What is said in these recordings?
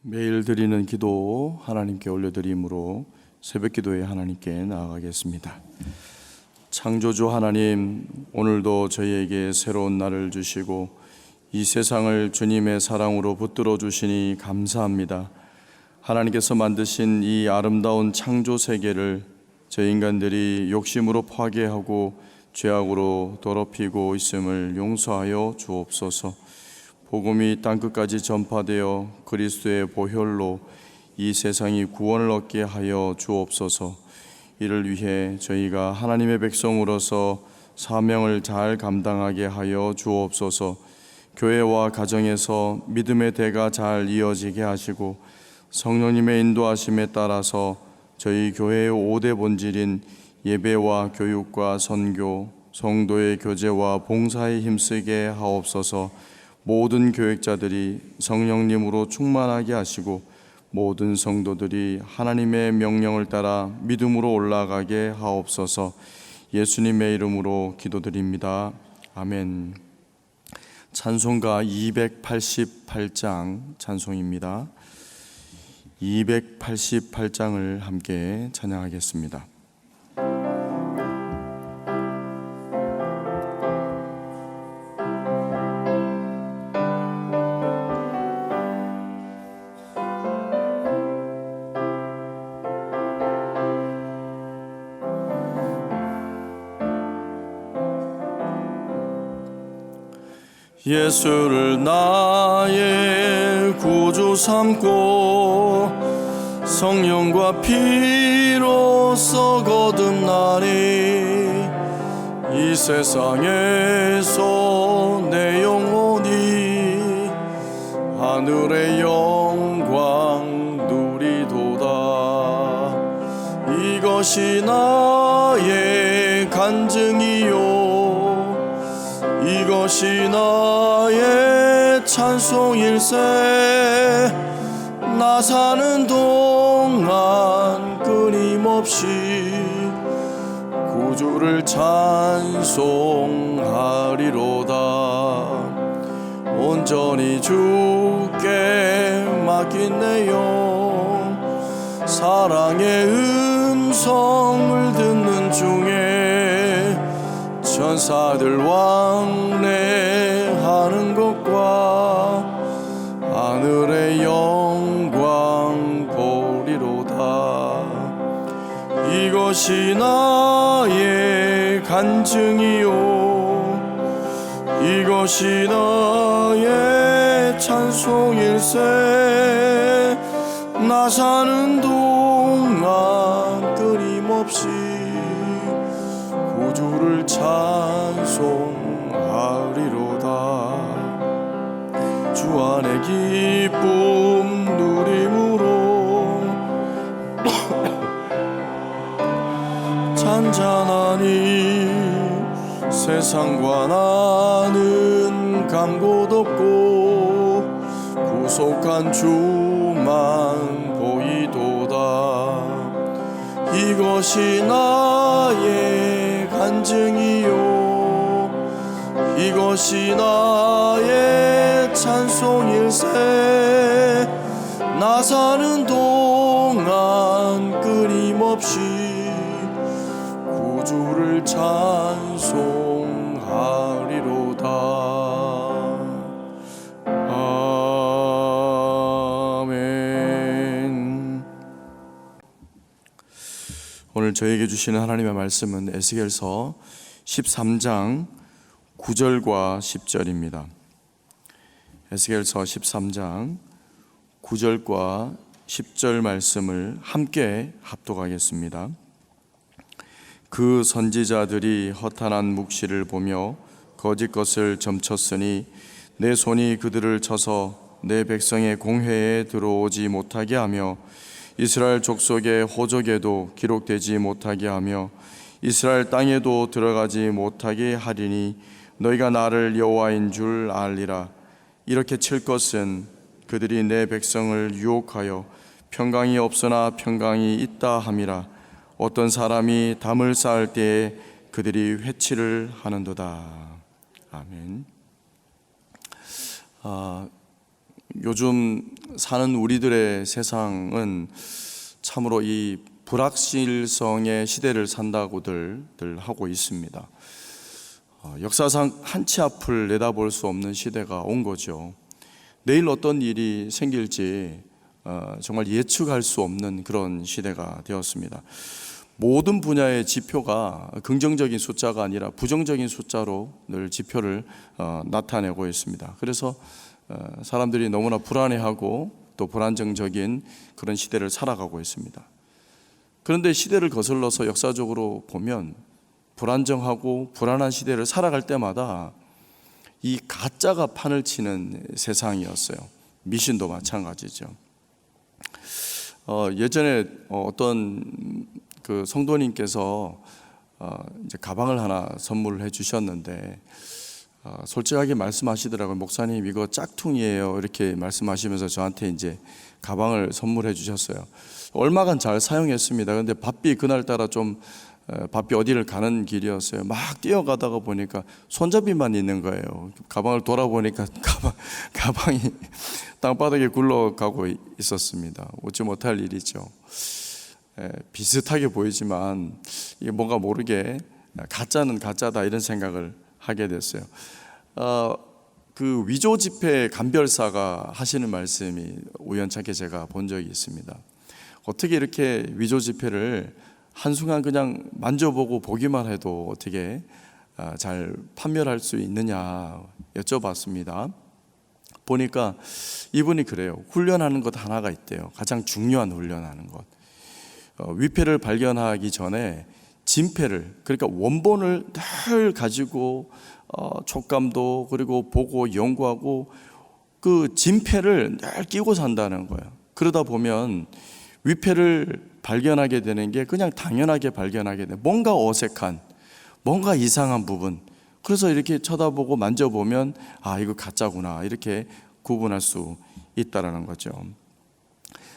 매일 드리는 기도 하나님께 올려드림으로 새벽기도에 하나님께 나아가겠습니다. 창조주 하나님, 오늘도 저희에게 새로운 날을 주시고 이 세상을 주님의 사랑으로 붙들어 주시니 감사합니다. 하나님께서 만드신 이 아름다운 창조 세계를 저희 인간들이 욕심으로 파괴하고 죄악으로 더럽히고 있음을 용서하여 주옵소서. 복음이 땅끝까지 전파되어 그리스도의 보혈로 이 세상이 구원을 얻게 하여 주옵소서. 이를 위해 저희가 하나님의 백성으로서 사명을 잘 감당하게 하여 주옵소서. 교회와 가정에서 믿음의 대가 잘 이어지게 하시고 성령님의 인도하심에 따라서 저희 교회의 5대 본질인 예배와 교육과 선교, 성도의 교제와 봉사에 힘쓰게 하옵소서. 모든 교역자들이 성령님으로 충만하게 하시고 모든 성도들이 하나님의 명령을 따라 믿음으로 올라가게 하옵소서. 예수님의 이름으로 기도드립니다. 아멘. 찬송가 288장 찬송입니다. 288장을 함께 찬양하겠습니다. 예수를 나의 구주 삼고 성령과 피로써 거듭나니 이 세상에서 내 영혼이 하늘의 영광 누리도다. 이것이 나의 간증이요 이것이 나의 찬송일세. 나 사는 동안 끊임없이 구주를 찬송하리로다. 온전히 주께 맡긴 내 영 사랑의 음성을 듣는 중에 천사들 왕래하는 것과 하늘의 영광 보리로다. 이것이 나의 간증이요 이것이 나의 찬송일세. 나 사는 동안 끊임없이 구주를 찬송하리로다. 주 안의 기쁨 누림으로 잔잔하니 세상과 나는 간 곳 없고 구속한 주만 보이도다. 이것이 나의 간증이요 이것이 나의 찬송일세. 나 사는 동안 끊임없이 구주를 찬송하리로다. 아멘. 오늘 저에게 주시는 하나님의 말씀은 에스겔서 13장 9절과 10절입니다. 에스겔서 13장 9절과 10절 말씀을 함께 합독하겠습니다. 그 선지자들이 허탄한 묵시를 보며 거짓 것을 점쳤으니 내 손이 그들을 쳐서 내 백성의 공회에 들어오지 못하게 하며 이스라엘 족속의 호적에도 기록되지 못하게 하며 이스라엘 땅에도 들어가지 못하게 하리니 너희가 나를 여호와인 줄 알리라. 이렇게 칠 것은 그들이 내 백성을 유혹하여 평강이 없으나 평강이 있다 함이라. 어떤 사람이 담을 쌓을 때에 그들이 회치를 하는도다. 아멘. 요즘 사는 우리들의 세상은 참으로 이 불확실성의 시대를 산다고들 하고 있습니다. 역사상 한치 앞을 내다볼 수 없는 시대가 온 거죠. 내일 어떤 일이 생길지 정말 예측할 수 없는 그런 시대가 되었습니다. 모든 분야의 지표가 긍정적인 숫자가 아니라 부정적인 숫자로 늘 지표를 나타내고 있습니다. 그래서 사람들이 너무나 불안해하고 또 불안정적인 그런 시대를 살아가고 있습니다. 그런데 시대를 거슬러서 역사적으로 보면 불안정하고 불안한 시대를 살아갈 때마다 이 가짜가 판을 치는 세상이었어요. 미신도 마찬가지죠. 예전에 어떤 그 성도님께서 이제 가방을 하나 선물을 해주셨는데 솔직하게 말씀하시더라고요. 목사님 이거 짝퉁이에요. 이렇게 말씀하시면서 저한테 이제 가방을 선물해 주셨어요. 얼마간 잘 사용했습니다. 그런데 바삐 그날따라 좀 바삐 어디를 가는 길이었어요. 막 뛰어가다가 보니까 손잡이만 있는 거예요. 가방을 돌아보니까 가방이 땅바닥에 굴러가고 있었습니다. 웃지 못할 일이죠. 비슷하게 보이지만 이게 뭔가 모르게 가짜는 가짜다 이런 생각을 하게 됐어요. 그 위조 지폐 감별사가 하시는 말씀이 우연찮게 제가 본 적이 있습니다. 어떻게 이렇게 위조 지폐를 한순간 그냥 만져보고 보기만 해도 어떻게 잘 판별할 수 있느냐 여쭤봤습니다. 보니까 이분이 그래요. 훈련하는 것 하나가 있대요. 가장 중요한 훈련하는 것. 위패를 발견하기 전에 진패를, 그러니까 원본을 늘 가지고 촉감도 그리고 보고 연구하고 그 진패를 늘 끼고 산다는 거예요. 그러다 보면 위패를 발견하게 되는 게 그냥 당연하게 발견하게 돼. 뭔가 어색한, 뭔가 이상한 부분. 그래서 이렇게 쳐다보고 만져보면 아 이거 가짜구나 이렇게 구분할 수 있다라는 거죠.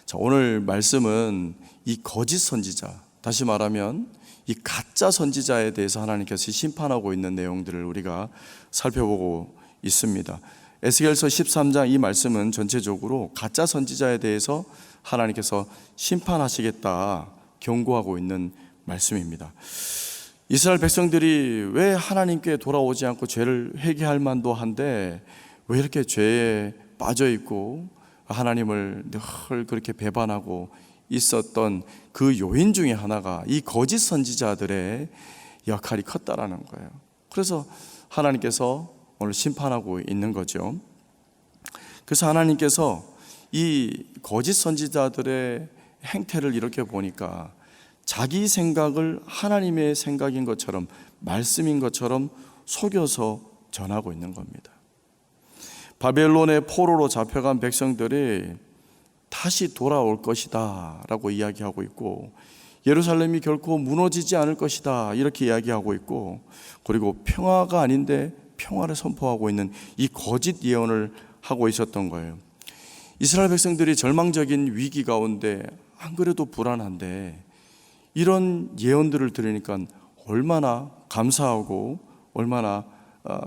자, 오늘 말씀은 이 거짓 선지자, 다시 말하면 이 가짜 선지자에 대해서 하나님께서 심판하고 있는 내용들을 우리가 살펴보고 있습니다. 에스겔서 13장 이 말씀은 전체적으로 가짜 선지자에 대해서 하나님께서 심판하시겠다 경고하고 있는 말씀입니다. 이스라엘 백성들이 왜 하나님께 돌아오지 않고 죄를 회개할 만도 한데 왜 이렇게 죄에 빠져 있고 하나님을 늘 그렇게 배반하고 있었던 그 요인 중에 하나가 이 거짓 선지자들의 역할이 컸다라는 거예요. 그래서 하나님께서 오늘 심판하고 있는 거죠. 그래서 하나님께서 이 거짓 선지자들의 행태를 이렇게 보니까 자기 생각을 하나님의 생각인 것처럼 말씀인 것처럼 속여서 전하고 있는 겁니다. 바벨론의 포로로 잡혀간 백성들이 다시 돌아올 것이다 라고 이야기하고 있고 예루살렘이 결코 무너지지 않을 것이다 이렇게 이야기하고 있고 그리고 평화가 아닌데 평화를 선포하고 있는 이 거짓 예언을 하고 있었던 거예요. 이스라엘 백성들이 절망적인 위기 가운데 안 그래도 불안한데 이런 예언들을 들으니까 얼마나 감사하고 얼마나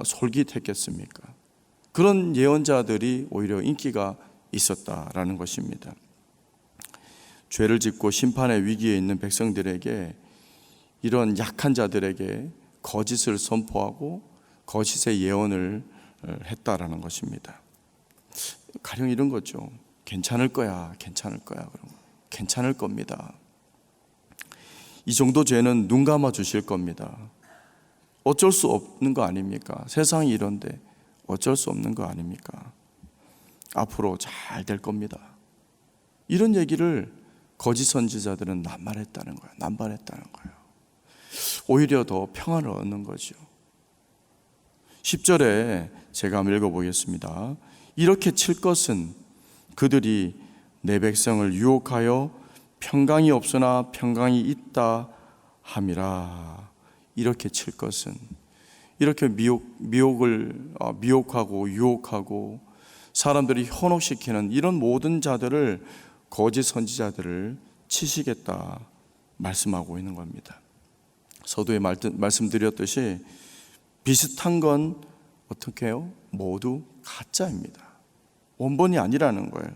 솔깃했겠습니까? 그런 예언자들이 오히려 인기가 있었다라는 것입니다. 죄를 짓고 심판의 위기에 있는 백성들에게 이런 약한 자들에게 거짓을 선포하고 거짓의 예언을 했다라는 것입니다. 가령 이런 거죠. 괜찮을 거야, 괜찮을 거야. 그럼 괜찮을 겁니다. 이 정도 죄는 눈 감아 주실 겁니다. 어쩔 수 없는 거 아닙니까? 세상이 이런데 어쩔 수 없는 거 아닙니까? 앞으로 잘 될 겁니다. 이런 얘기를 거짓 선지자들은 남발했다는 거예요. 오히려 더 평안을 얻는 거죠. 10절에 제가 한번 읽어보겠습니다. 이렇게 칠 것은 그들이 내 백성을 유혹하여 평강이 없으나 평강이 있다 함이라. 이렇게 칠 것은 이렇게 미혹하고 유혹하고 사람들이 현혹시키는 이런 모든 자들을 거짓 선지자들을 치시겠다 말씀하고 있는 겁니다. 서두에 말씀드렸듯이 비슷한 건 어떻게 해요? 모두 가짜입니다. 원본이 아니라는 거예요.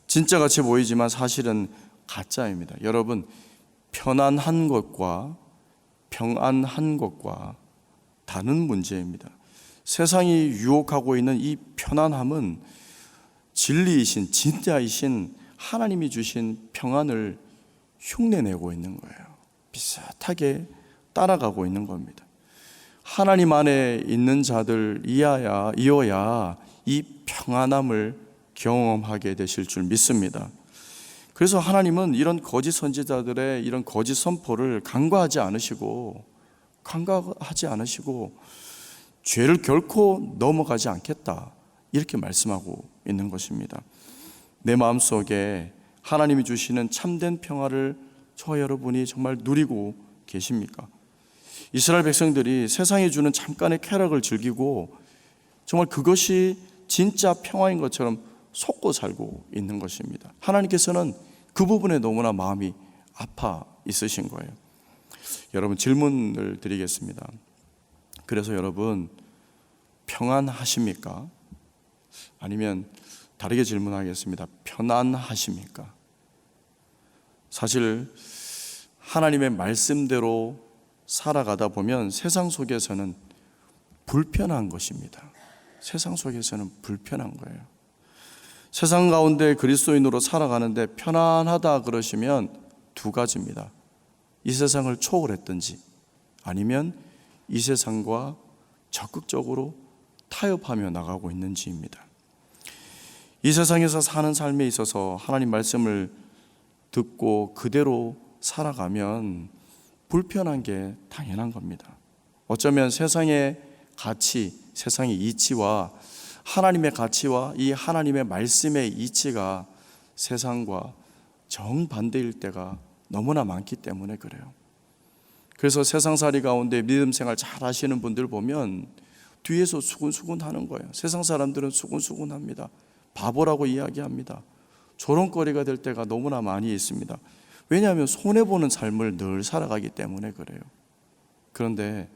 진짜 같이 보이지만 사실은 가짜입니다. 여러분, 편안한 것과 평안한 것과 다른 문제입니다. 세상이 유혹하고 있는 이 편안함은 진리이신, 진짜이신 하나님이 주신 평안을 흉내내고 있는 거예요. 비슷하게 따라가고 있는 겁니다. 하나님 안에 있는 자들 이어야 이 평안함을 경험하게 되실 줄 믿습니다. 그래서 하나님은 이런 거짓 선지자들의 이런 거짓 선포를 간과하지 않으시고 죄를 결코 넘어가지 않겠다, 이렇게 말씀하고 있는 것입니다. 내 마음속에 하나님이 주시는 참된 평화를 저와 여러분이 정말 누리고 계십니까? 이스라엘 백성들이 세상이 주는 잠깐의 쾌락을 즐기고 정말 그것이 진짜 평화인 것처럼 속고 살고 있는 것입니다. 하나님께서는 그 부분에 너무나 마음이 아파 있으신 거예요. 여러분, 질문을 드리겠습니다. 그래서 여러분, 평안하십니까? 아니면 다르게 질문하겠습니다. 편안하십니까? 사실 하나님의 말씀대로 살아가다 보면 세상 속에서는 불편한 것입니다. 세상 속에서는 불편한 거예요. 세상 가운데 그리스도인으로 살아가는데 편안하다 그러시면 두 가지입니다. 이 세상을 초월했든지 아니면 이 세상과 적극적으로 타협하며 나가고 있는지입니다. 이 세상에서 사는 삶에 있어서 하나님 말씀을 듣고 그대로 살아가면 불편한 게 당연한 겁니다. 어쩌면 세상의 가치, 세상의 이치와 하나님의 가치와 이 하나님의 말씀의 이치가 세상과 정반대일 때가 너무나 많기 때문에 그래요. 그래서 세상살이 가운데 믿음 생활 잘 하시는 분들 보면 뒤에서 수군수군 하는 거예요. 세상 사람들은 수군수군합니다. 바보라고 이야기합니다. 조롱거리가 될 때가 너무나 많이 있습니다. 왜냐하면 손해보는 삶을 늘 살아가기 때문에 그래요. 그런데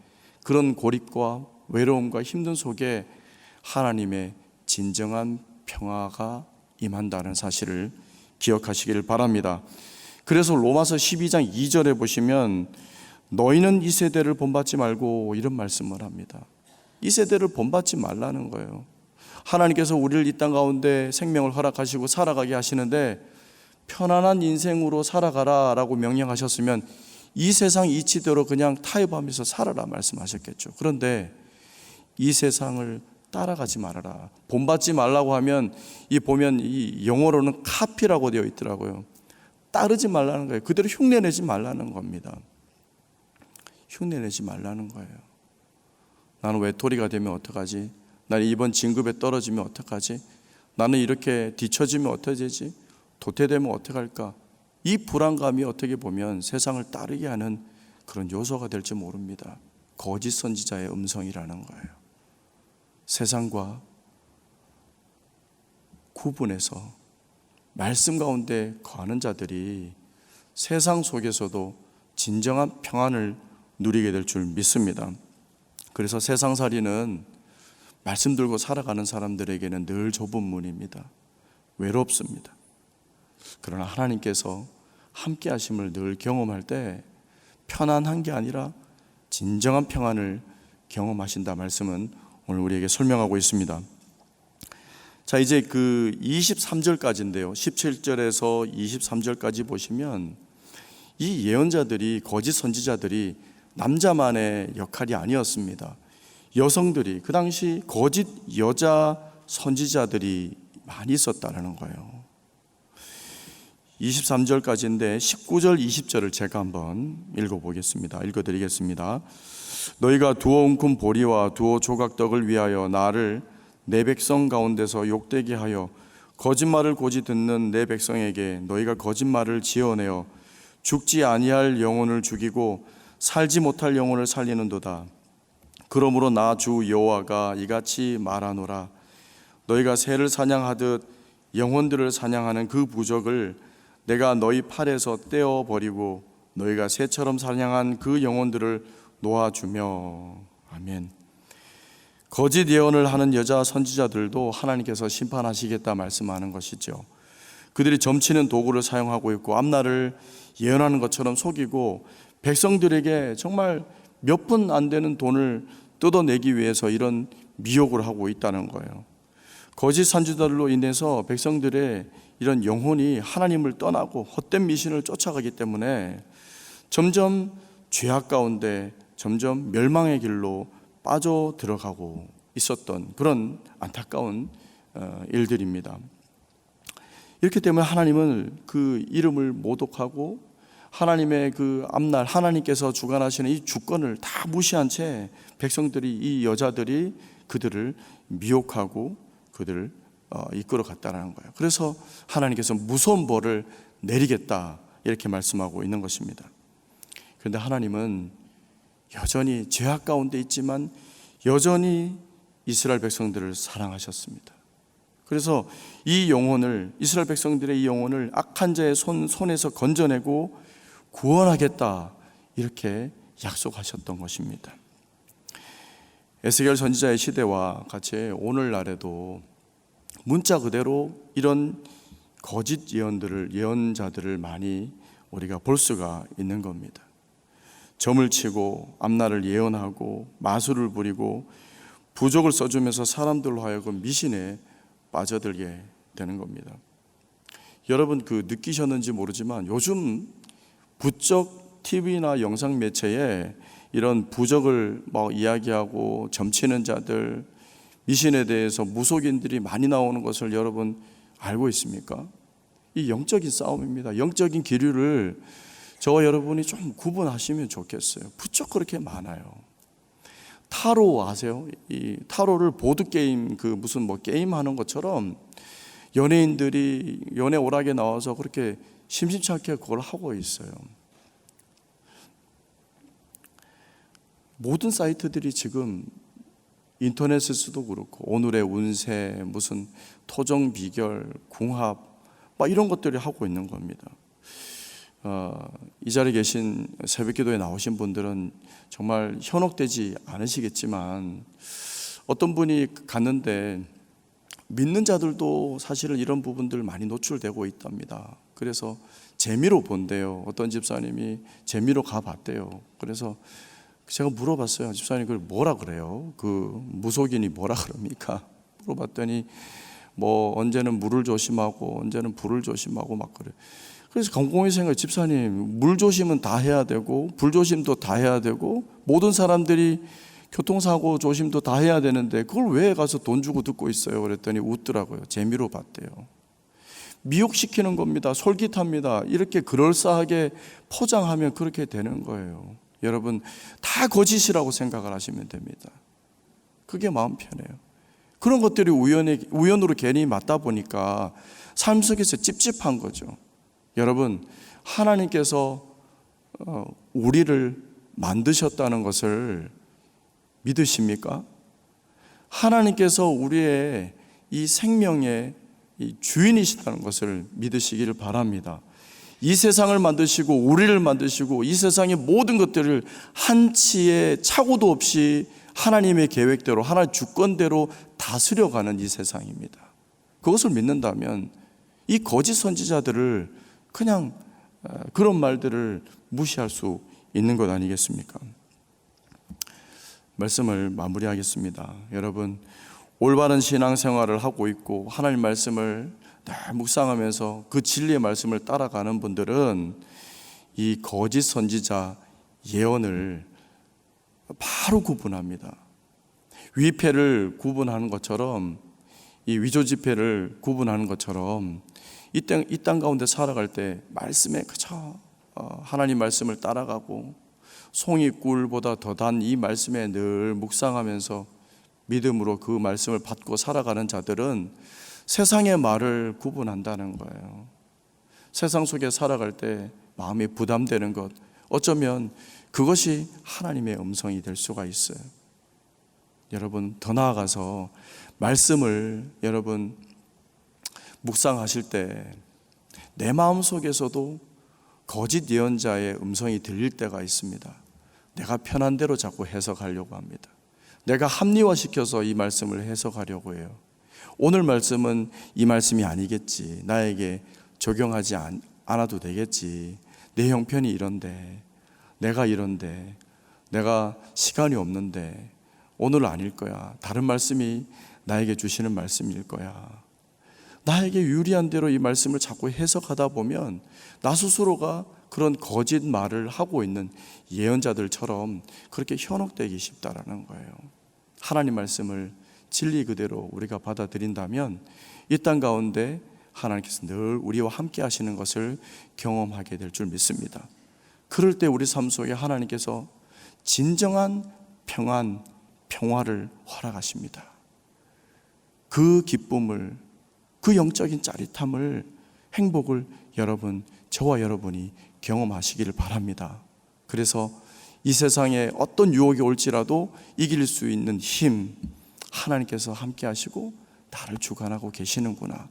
그런 고립과 외로움과 힘든 속에 하나님의 진정한 평화가 임한다는 사실을 기억하시기를 바랍니다. 그래서 로마서 12장 2절에 보시면 너희는 이 세대를 본받지 말고 이런 말씀을 합니다. 이 세대를 본받지 말라는 거예요. 하나님께서 우리를 이 땅 가운데 생명을 허락하시고 살아가게 하시는데 편안한 인생으로 살아가라 라고 명령하셨으면 이 세상 이치대로 그냥 타협하면서 살아라 말씀하셨겠죠. 그런데 이 세상을 따라가지 말아라, 본받지 말라고 하면 보면 이 영어로는 카피라고 되어 있더라고요. 따르지 말라는 거예요. 그대로 흉내내지 말라는 겁니다. 흉내내지 말라는 거예요. 나는 외톨이가 되면 어떡하지? 나는 이번 진급에 떨어지면 어떡하지? 나는 이렇게 뒤처지면 어떻게 되지? 도태되면 어떡할까? 이 불안감이 어떻게 보면 세상을 따르게 하는 그런 요소가 될지 모릅니다. 거짓 선지자의 음성이라는 거예요. 세상과 구분해서 말씀 가운데 거하는 자들이 세상 속에서도 진정한 평안을 누리게 될 줄 믿습니다. 그래서 세상살이는 말씀 들고 살아가는 사람들에게는 늘 좁은 문입니다. 외롭습니다. 그러나 하나님께서 함께 하심을 늘 경험할 때 편안한 게 아니라 진정한 평안을 경험하신다 말씀은 오늘 우리에게 설명하고 있습니다. 자, 이제 그 23절까지인데요. 17절에서 23절까지 보시면 이 예언자들이, 거짓 선지자들이 남자만의 역할이 아니었습니다. 여성들이, 그 당시 거짓 여자 선지자들이 많이 있었다는 거예요. 23절까지인데 19절, 20절을 제가 한번 읽어보겠습니다. 읽어드리겠습니다. 너희가 두어 웅큼 보리와 두어 조각떡을 위하여 나를 내 백성 가운데서 욕되게 하여 거짓말을 고지 듣는 내 백성에게 너희가 거짓말을 지어내어 죽지 아니할 영혼을 죽이고 살지 못할 영혼을 살리는도다. 그러므로 나 주 여호와가 이같이 말하노라. 너희가 새를 사냥하듯 영혼들을 사냥하는 그 부적을 내가 너희 팔에서 떼어버리고 너희가 새처럼 사냥한 그 영혼들을 놓아주며. 아멘. 거짓 예언을 하는 여자 선지자들도 하나님께서 심판하시겠다 말씀하는 것이죠. 그들이 점치는 도구를 사용하고 있고 앞날을 예언하는 것처럼 속이고 백성들에게 정말 몇 푼 안 되는 돈을 뜯어내기 위해서 이런 미혹을 하고 있다는 거예요. 거짓 선지자들로 인해서 백성들의 이런 영혼이 하나님을 떠나고 헛된 미신을 쫓아가기 때문에 점점 죄악 가운데 점점 멸망의 길로 빠져 들어가고 있었던 그런 안타까운 일들입니다. 이렇기 때문에 하나님은 그 이름을 모독하고 하나님의 그 앞날 하나님께서 주관하시는 이 주권을 다 무시한 채 백성들이 이 여자들이 그들을 미혹하고 그들을 이끌어 갔다는 거예요. 그래서 하나님께서 무서운 벌을 내리겠다 이렇게 말씀하고 있는 것입니다. 그런데 하나님은 여전히 죄악 가운데 있지만 여전히 이스라엘 백성들을 사랑하셨습니다. 그래서 이 영혼을 이스라엘 백성들의 이 영혼을 악한 자의 손에서 건져내고 구원하겠다 이렇게 약속하셨던 것입니다. 에스겔 선지자의 시대와 같이 오늘날에도 문자 그대로 이런 거짓 예언자들을 많이 우리가 볼 수가 있는 겁니다. 점을 치고 앞날을 예언하고 마술을 부리고 부족을 써주면서 사람들로 하여금 미신에 빠져들게 되는 겁니다. 여러분 느끼셨는지 모르지만 요즘 부쩍 TV나 영상 매체에 이런 부적을 이야기하고 점치는 자들, 미신에 대해서 무속인들이 많이 나오는 것을 여러분 알고 있습니까? 이 영적인 싸움입니다. 영적인 기류를 저와 여러분이 좀 구분하시면 좋겠어요. 부쩍 그렇게 많아요. 타로 아세요? 이 타로를 보드게임 무슨 게임 하는 것처럼 연예인들이 연예 오락에 나와서 그렇게 심심치 않게 그걸 하고 있어요. 모든 사이트들이 지금 인터넷에서도 그렇고 오늘의 운세, 무슨 토정 비결, 궁합 이런 것들이 하고 있는 겁니다. 이 자리에 계신 새벽기도에 나오신 분들은 정말 현혹되지 않으시겠지만 어떤 분이 갔는데 믿는 자들도 사실은 이런 부분들 많이 노출되고 있답니다. 그래서 재미로 본대요. 어떤 집사님이 재미로 가봤대요. 그래서 제가 물어봤어요. 집사님 그걸 뭐라 그래요? 무속인이 뭐라 그럽니까? 물어봤더니 언제는 물을 조심하고 언제는 불을 조심하고 그래요. 그래서 곰곰이 생각해, 집사님 물 조심은 다 해야 되고 불 조심도 다 해야 되고 모든 사람들이 교통사고 조심도 다 해야 되는데 그걸 왜 가서 돈 주고 듣고 있어요? 그랬더니 웃더라고요. 재미로 봤대요. 미혹시키는 겁니다. 솔깃합니다. 이렇게 그럴싸하게 포장하면 그렇게 되는 거예요. 여러분 다 거짓이라고 생각을 하시면 됩니다. 그게 마음 편해요. 그런 것들이 우연으로 괜히 맞다 보니까 삶 속에서 찝찝한 거죠. 여러분 하나님께서 우리를 만드셨다는 것을 믿으십니까? 하나님께서 우리의 이 생명의 이 주인이시다는 것을 믿으시기를 바랍니다. 이 세상을 만드시고 우리를 만드시고 이 세상의 모든 것들을 한치의 착오도 없이 하나님의 계획대로 하나님의 주권대로 다스려가는 이 세상입니다. 그것을 믿는다면 이 거짓 선지자들을 그냥 그런 말들을 무시할 수 있는 것 아니겠습니까? 말씀을 마무리하겠습니다. 여러분 올바른 신앙생활을 하고 있고 하나님 말씀을 늘 묵상하면서 그 진리의 말씀을 따라가는 분들은 이 거짓 선지자 예언을 바로 구분합니다. 위패를 구분하는 것처럼 이 위조 지폐를 구분하는 것처럼 이 땅 가운데 살아갈 때 말씀에 그저 하나님 말씀을 따라가고 송이 꿀보다 더 단 이 말씀에 늘 묵상하면서 믿음으로 그 말씀을 받고 살아가는 자들은 세상의 말을 구분한다는 거예요. 세상 속에 살아갈 때 마음이 부담되는 것, 어쩌면 그것이 하나님의 음성이 될 수가 있어요. 여러분 더 나아가서 말씀을 여러분 묵상하실 때 내 마음 속에서도 거짓 예언자의 음성이 들릴 때가 있습니다. 내가 편한 대로 자꾸 해석하려고 합니다. 내가 합리화시켜서 이 말씀을 해석하려고 해요. 오늘 말씀은 이 말씀이 아니겠지, 나에게 적용하지 않아도 되겠지, 내 형편이 이런데, 내가 이런데, 내가 시간이 없는데 오늘 아닐 거야, 다른 말씀이 나에게 주시는 말씀일 거야. 나에게 유리한 대로 이 말씀을 자꾸 해석하다 보면 나 스스로가 그런 거짓 말을 하고 있는 예언자들처럼 그렇게 현혹되기 쉽다라는 거예요. 하나님 말씀을 진리 그대로 우리가 받아들인다면 이 땅 가운데 하나님께서 늘 우리와 함께 하시는 것을 경험하게 될 줄 믿습니다. 그럴 때 우리 삶 속에 하나님께서 진정한 평안, 평화를 허락하십니다. 그 기쁨을, 그 영적인 짜릿함을, 행복을 여러분, 저와 여러분이 경험하시기를 바랍니다. 그래서 이 세상에 어떤 유혹이 올지라도 이길 수 있는 힘, 하나님께서 함께 하시고 나를 주관하고 계시는구나,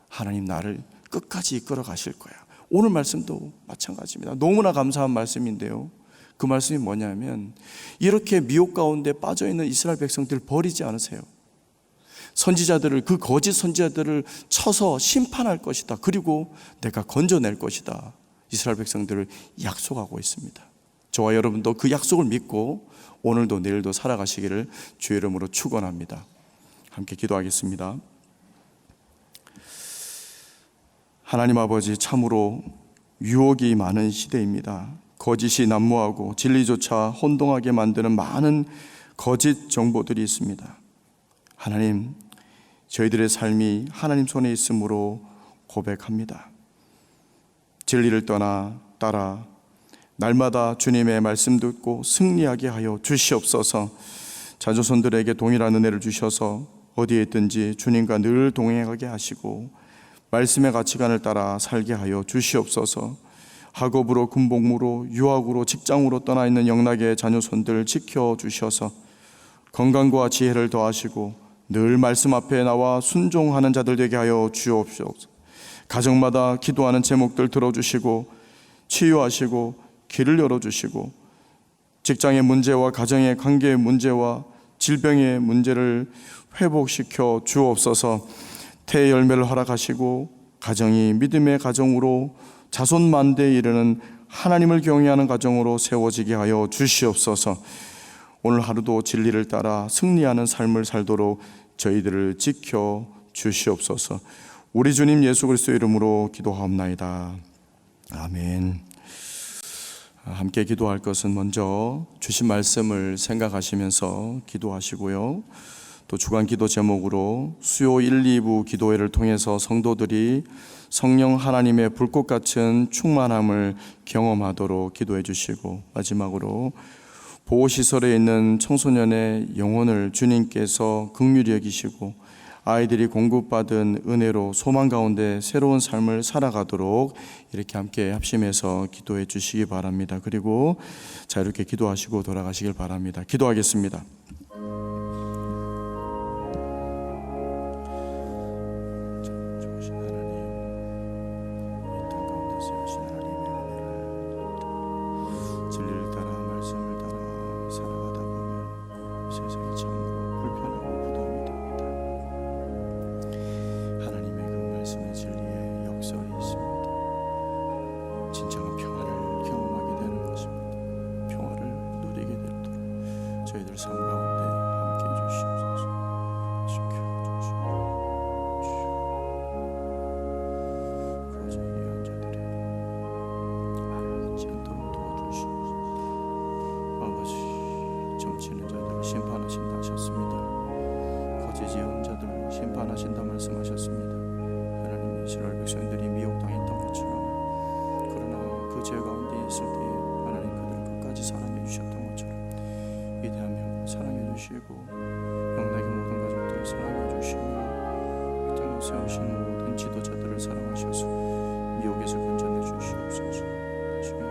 하나님 나를 끝까지 이끌어 가실 거야. 오늘 말씀도 마찬가지입니다. 너무나 감사한 말씀인데요, 그 말씀이 뭐냐면 이렇게 미혹 가운데 빠져있는 이스라엘 백성들을 버리지 않으세요. 선지자들을, 그 거짓 선지자들을 쳐서 심판할 것이다, 그리고 내가 건져낼 것이다, 이스라엘 백성들을 약속하고 있습니다. 저와 여러분도 그 약속을 믿고 오늘도 내일도 살아가시기를 주의 이름으로 축원합니다. 함께 기도하겠습니다. 하나님 아버지, 참으로 유혹이 많은 시대입니다. 거짓이 난무하고 진리조차 혼동하게 만드는 많은 거짓 정보들이 있습니다. 하나님, 저희들의 삶이 하나님 손에 있으므로 고백합니다. 진리를 따라 날마다 주님의 말씀 듣고 승리하게 하여 주시옵소서. 자조선들에게 동일한 은혜를 주셔서 어디에 있든지 주님과 늘 동행하게 하시고 말씀의 가치관을 따라 살게 하여 주시옵소서. 학업으로, 군복무로, 유학으로, 직장으로 떠나 있는 영락의 자녀손들 지켜주셔서 건강과 지혜를 더하시고 늘 말씀 앞에 나와 순종하는 자들 되게 하여 주옵소서. 가정마다 기도하는 제목들 들어주시고 치유하시고 길을 열어주시고 직장의 문제와 가정의 관계의 문제와 질병의 문제를 회복시켜 주옵소서. 태의 열매를 허락하시고 가정이 믿음의 가정으로 자손만대에 이르는 하나님을 경외하는 가정으로 세워지게 하여 주시옵소서. 오늘 하루도 진리를 따라 승리하는 삶을 살도록 저희들을 지켜 주시옵소서. 우리 주님 예수 그리스도의 이름으로 기도하옵나이다. 아멘. 함께 기도할 것은 먼저 주신 말씀을 생각하시면서 기도하시고요, 또 주간 기도 제목으로 수요 1, 2부 기도회를 통해서 성도들이 성령 하나님의 불꽃 같은 충만함을 경험하도록 기도해 주시고, 마지막으로 보호시설에 있는 청소년의 영혼을 주님께서 긍휼히 여기시고 아이들이 공급받은 은혜로 소망 가운데 새로운 삶을 살아가도록 이렇게 함께 합심해서 기도해 주시기 바랍니다. 그리고 자, 이렇게 기도하시고 돌아가시길 바랍니다. 기도하겠습니다. 진리를 따라 말씀을 따라 살아가다 보면 세상이 참으로 불편하고 부담이 됩니다. 하나님의 그 말씀의 진리에 역설이 있습니다. 진정한 평화를 경험하게 되는 것입니다. 평화를 누리게 되도록 저희들 삶 가운데 함께 해주시옵소서. 지켜주시옵소서. 거짓 예언자들의 말하지 않도록 도와주시옵소서. 아버지, 점치는 자들을 심판하신다 하셨습니다. 거짓 예언자들을 심판하신다 말씀하셨습니다. 하나님, 이스라엘 백성들이 미혹당했던 것처럼, 그러나 그 죄 가운데 있을 때에 하나님 그들을 끝까지 사랑해 주셨던 것처럼 위대한 명 사랑해 주시고 영락의 모든 가족들을 사랑해 주시며 이 땅에 세우신 모든 지도자들을 사랑하셔서 미혹에서 건져내 주시옵소서. 주여,